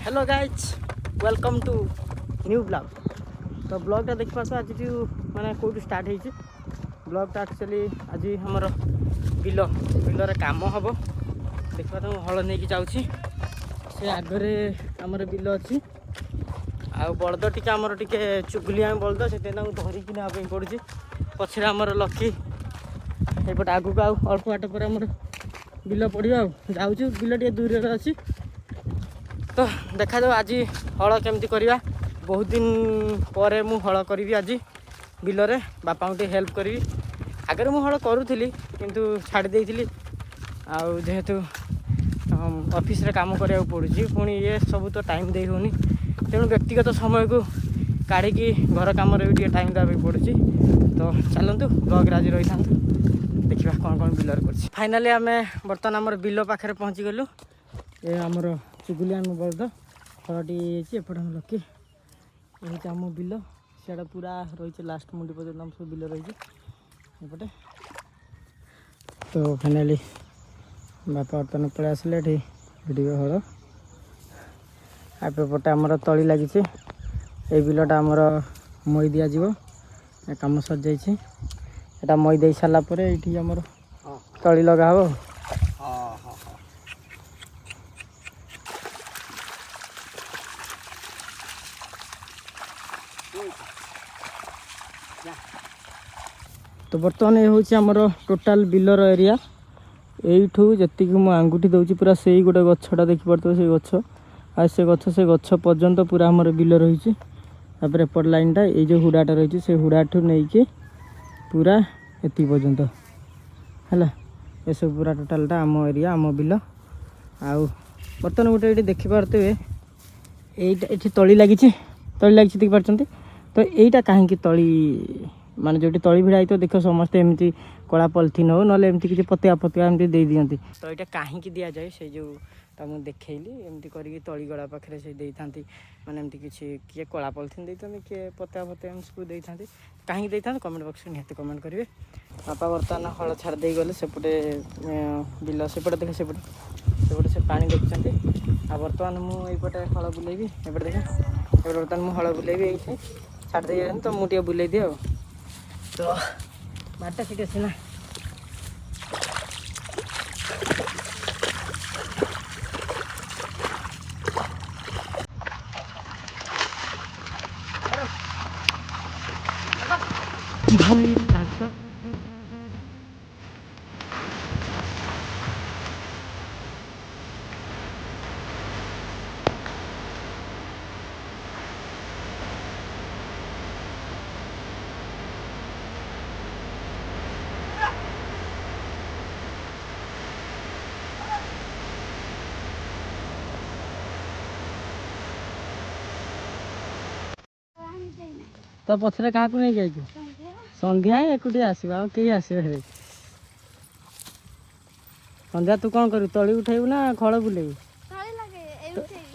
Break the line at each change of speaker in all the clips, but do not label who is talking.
Hello guys welcome to new blog. तो ब्लॉगटा देखिपार्थ आज माने कौटू स्टार्ट होती ब्लॉगटा एक्चुअली आज हमर बिलर काम हम देखा तो हल नहीं जाऊँगी से आगे आमर बिल अच्छी आ बलद टी आमर टी चुगुलिया बलद से धरिकी नापी पड़ी पछे आमर लकी एपटे आगू अल्प बाट पर आमर बिल पड़ा जाऊँ बिल टे दूर अच्छी तो देखा जाओ आज हल केमती करवा बहुत दिन पर मु हल करी आज बिलरे बापा टे हेल्प करी आगे मु हल करूली किंतु छाड़ देती जेहेतु ऑफिस रे काम करिया पड़ुची पुणी ये सब तो टाइम दे होनी तेणु व्यक्तिगत समय को काढ़ी घर कम भी टाइम देवाई पड़ुची। तो चलतु ब्लॉग आज रही था देखा कौन कौन बिलर कर फाइनाली आम बर्तमान आम बिल पाखे पहुँची गलु ये आमर चुगुलिया बलद हलटी एपटे हम लकी ये आम बिल सीटा पूरा रही लास्ट मुंडी पर्यटन आम सब बिल रही एपटे। तो फाइनाली बापा बर्तमान पलि आसिले भिड़ हल आपटे आमर तली लगी ये बिलटा आमर मई दि जाव कम सर जाटा मई दे सारापर ये आमर तली लगा हो। तो बर्तमान ये हूँ आमर टोटाल बिलर एरिया यू जी मु आंगुठी दूसरी पूरा से ही गोटे गछटा देखिपे से गछ आ से गछ पर्यंत पूरा आमर बिल रही एपट लाइनटा ये जो हुडाटा रही से हुडाठू नहीं कि पूरा एति पर्यंत है ये सब पूरा टोटालटा आम एरिया आम बिल आउ बर्तमान गोटे ये देखिपे ये तली लगी देखी पार्टी तो यहीटा कहीं तली माने जो तली भिड़ा तो देख समस्ते एमती कला पॉलिथिन हो ना एमती किसी पतिया पतिया एमती दे दियंती तो यहाँ कहीं दि जाए से जो मुझे देखली एमती करके तली गड़ा पाखे से देता माने एमती किसी किए कला पॉलिथिन देते किए पतिया पतिया एमती दे था कहीं देता कमेंट बॉक्स में निहत कमेंट करेंगे। बापा बर्तमान हल छाड़ दे गले सेपटे बिल सेपटे देखे सेपटे से पानी देखते आ बर्तमान मुझे हल बुलेबी एपटे देखे एपटे बर्तमान मुझे हल बुलेबी ये छाड़ दे तो मुझे बुले दिए तो बाटा सीट सीना तो पछरे क्या नहीं जाइए संध्या एकुटे आसवा कई आसवे संध्या तू कौन करू तली उठेबू ना खड़ बुलेबू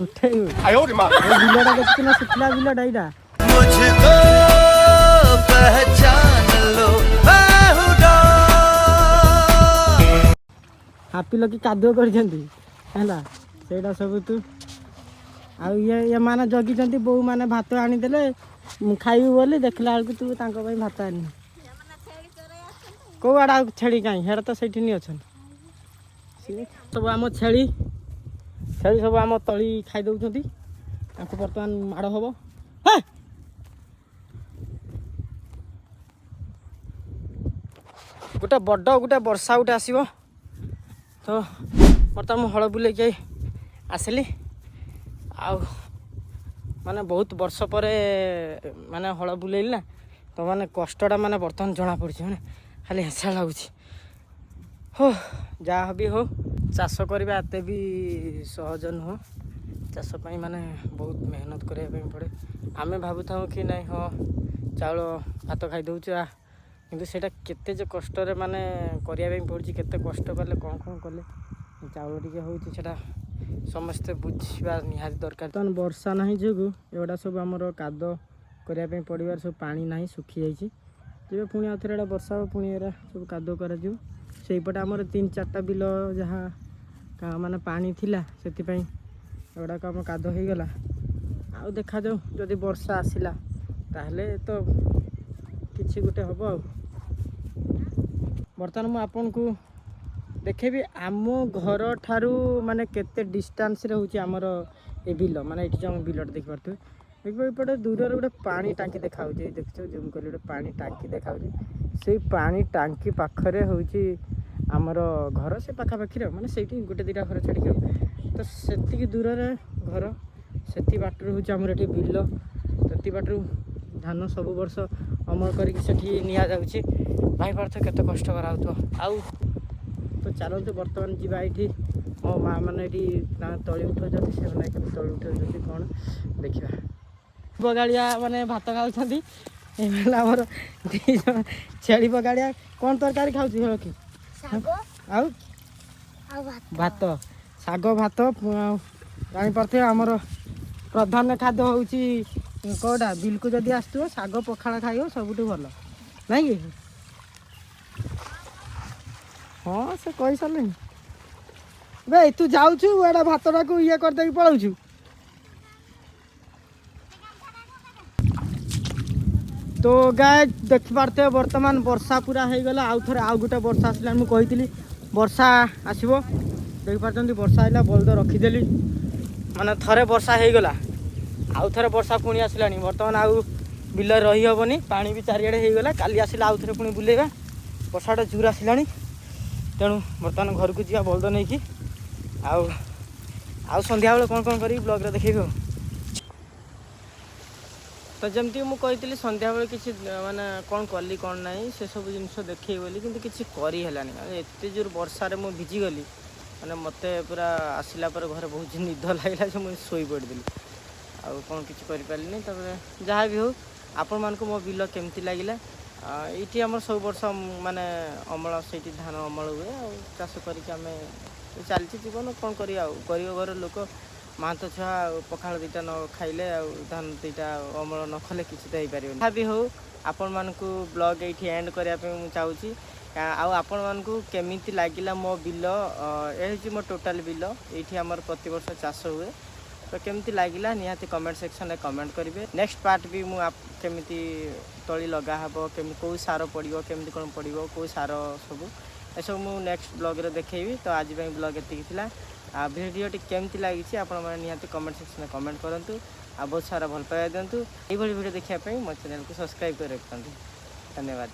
उठेबू बिलटा देखी ना सुखला बिलटा यहाँ हापी लकी कादुଅ कर सब तू आ ये माने जगी बो मैंने भात आनीदे खाइबी बोली देखला बेलू तू भात आनी कौ आड़ा छेड़ी कहीं हेड़ा तो सही नहीं अच्छा सब आम छेड़ी सब आम तली खाई दौरान बर्तमान माड़ हम गोटे बड़ गोटे वर्षा गोटे आसो तो बर्तमान हल बुले आसली आ माने बहुत वर्ष पर माने हल बुलेली ना तो माने कष्टटा माने बर्तमान जना पड़ी मैंने खाली हेसा लगुच हो जहाँ भी हो चाष करवा एत भी सहज नुह चाषपाई माने बहुत मेहनत करने पड़े आमे भावु था कि नहीं हाँ चाउल भात खाई दौचु किंतु सेटा केते जो कष्ट माने करने पड़ी केते कष्ट कले कौन कले चाउल टी होता समस्ते बुझा निहाती दरकार। तो वर्षा ना जो एगुड़ा सब आमर काद करने पड़ार सब पानी ना सुखी जाइए जब पुणी आउ थे वर्षा हो पुणी एरा सब काद करपटे आमर 3-4टा बिल जहाँ माने पानी थिला से एगुड़ाक आम काद हो गला आउ देखा जाऊ जदि वर्षा आसला ताहले तो किछि गोटे हम आ बर्तमान मु आपन को देखेबी आम घर ठारू माने केते डिस्टेंस रे होची हमर ए बिल माने एठी हम बिलट देख पारथु एपटे दूर रे गोटे पानी टांकी देखा होची देखछो जूम कर गोटे पानी टांकी देखा होची से पानी टांकी पाखरे होची हमर घर से पाखा पाखी रे माने सेठी गोटे दिटा घर छाडी तो सेति दूर रे घर सेति बाटर होची हमर एठी बिल सेति बाटर धान सब वर्ष अमल करिक सेठी निया जाउची भाई पार्थ केते कष्ट कराउतो आउ तो चलते बर्तमान जीवा ये मो माँ मैंने तली उठाऊँ से तली उठाऊँ कौन देखा बगाड़िया मैंने भात खाऊर छेली बगाड़िया कौन तरकारी खाऊ कि आउ भात शाग भात जापारे आमर प्रधान खाद्य हूँ कौटा बिल्कुल जदि आसो शाग पखाड़ खाइब सबुठ भल नाई कि हाँ से कही सारे बे तू जाऊँ एडा भातटा को ये करदे पलाऊ तो गाय देख पारते बर्तमान वर्षा पूरा हो गला आउ थे आउ गोटे वर्षा आसला मुझे कही वर्षा आसो देख पार्टी वर्षा आइला बलद रखीदेली माने थरे वर्षा हो गला आउ थे वर्षा पुणी आसला बर्तमान आउ बिल रही हेनी पा भी चारिड़े हो गला काली आसला आउ थे पुणी बुलेगा वर्षाटा जोर आसला तेणु बर्तमान घर को जा बलद नहीं कि आउ संध्या बेले कौन कौन कर ब्लॉग देखेबी तो जमती मुझे संध्या बेले किसी माने कौन कली कौन ना से सब जिनस देखे बोली कि किसी करलानी एत जोर वर्षार मुझे भिजिगली मैंने मत पूरा आसला पर घर बहुत निद लगे जो मुझे शोई पड़ी आउ कौन किसी कर जहाँ भी हो आपण मान मो बिल केमती लगे ये आम सब वर्ष माने अमल से धान अमल हुए चाष करम चलती जीवन कौन कर गरीब घर लोक मात छुआ पखाड़ दीटा न खाइले धान दीटा अमल न कले किसी तो पार जहाँ भी हो आपण मानक ब्लॉग ये एंड करने चाहूँगी आपण मानक केमिति लगिला मो बिल ये मो टोटाल बिल ये आमर प्रति वर्ष चाष हुए तो केमती लगिला निहाती कमेंट सेक्शन में कमेंट करेंगे नेक्स्ट पार्ट भी मुझे तली लगा हे केमी कौ सार पड़ो केमी कौन पड़ो कौ सार सब एसब मुझे नेक्स्ट ब्लॉग रे देखेबी तो आज ब्लॉग एतिक भिडियोटी केमती लगी आपण निहाती कमेंट सेक्शन में कमेंट करूँ आ बहुत सारा भल पाइबा दिंतु ये वीडियो देखापी मो चैनल को सब्सक्राइब कर रखते धन्यवाद।